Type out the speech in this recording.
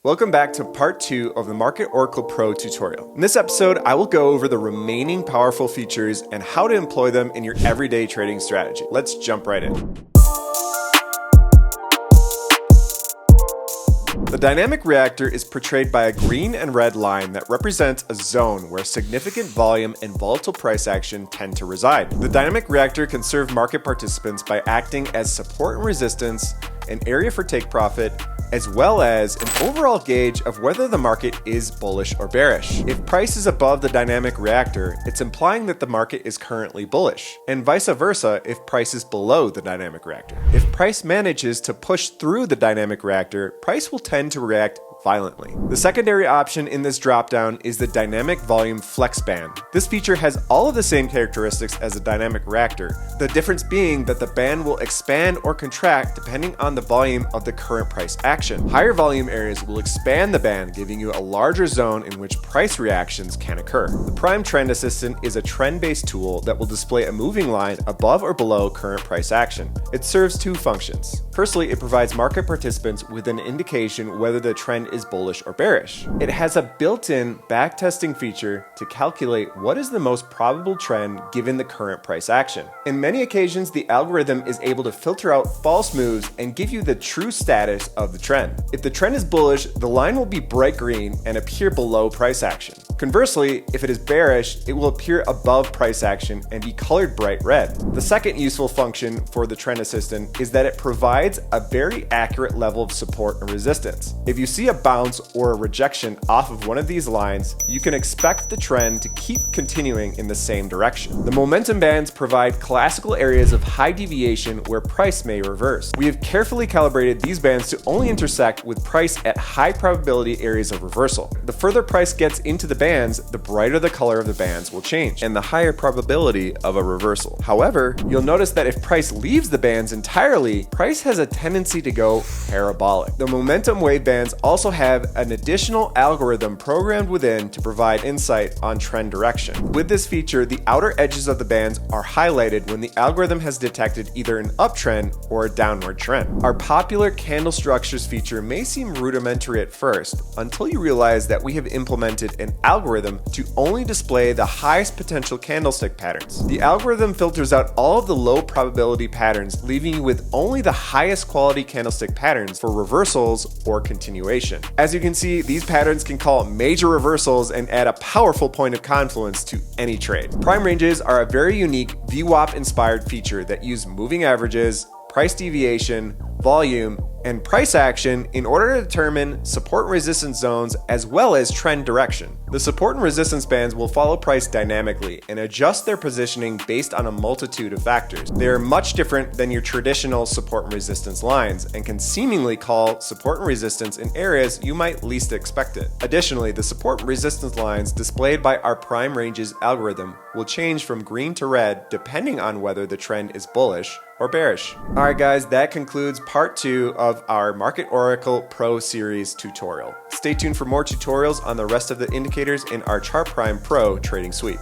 Welcome back to part 2 of the Market Oracle Pro tutorial. In this episode, I will go over the remaining powerful features and how to employ them in your everyday trading strategy. Let's jump right in. The dynamic reactor is portrayed by a green and red line that represents a zone where significant volume and volatile price action tend to reside. The dynamic reactor can serve market participants by acting as support and resistance, an area for take profit, as well as an overall gauge of whether the market is bullish or bearish. If price is above the dynamic reactor, it's implying that the market is currently bullish, and vice versa if price is below the dynamic reactor. If price manages to push through the dynamic reactor, price will tend to react violently. The secondary option in this dropdown is the dynamic volume flex band. This feature has all of the same characteristics as the dynamic reactor, the difference being that the band will expand or contract depending on the volume of the current price action. Higher volume areas will expand the band, giving you a larger zone in which price reactions can occur. The Prime Trend Assistant is a trend-based tool that will display a moving line above or below current price action. It serves two functions. Firstly, it provides market participants with an indication whether the trend is bullish or bearish. It has a built-in backtesting feature to calculate what is the most probable trend given the current price action. In many occasions, the algorithm is able to filter out false moves and give you the true status of the trend. If the trend is bullish, the line will be bright green and appear below price action. Conversely, if it is bearish, it will appear above price action and be colored bright red. The second useful function for the Trend Assistant is that it provides a very accurate level of support and resistance. If you see a bounce or a rejection off of one of these lines, you can expect the trend to keep continuing in the same direction. The momentum bands provide classical areas of high deviation where price may reverse. We have carefully calibrated these bands to only intersect with price at high probability areas of reversal. The further price gets into the bands, the brighter the color of the bands will change, and the higher probability of a reversal. However, you'll notice that if price leaves the bands entirely, price has a tendency to go parabolic. The momentum wave bands also have an additional algorithm programmed within to provide insight on trend direction. With this feature, the outer edges of the bands are highlighted when the algorithm has detected either an uptrend or a downward trend. Our popular candle structures feature may seem rudimentary at first, until you realize that we have implemented an algorithm to only display the highest potential candlestick patterns. The algorithm filters out all of the low probability patterns, leaving you with only the highest quality candlestick patterns for reversals or continuation. As you can see, these patterns can call major reversals and add a powerful point of confluence to any trade. Prime ranges are a very unique VWAP inspired feature that use moving averages, price deviation, volume, and price action in order to determine support and resistance zones as well as trend direction. The support and resistance bands will follow price dynamically and adjust their positioning based on a multitude of factors. They are much different than your traditional support and resistance lines and can seemingly call support and resistance in areas you might least expect it. Additionally, the support and resistance lines displayed by our Prime Ranges algorithm will change from green to red depending on whether the trend is bullish or bearish. Alright guys, that concludes part 2 of our Market Oracle Pro Series tutorial. Stay tuned for more tutorials on the rest of the indicators in our Chart Prime Pro trading suite.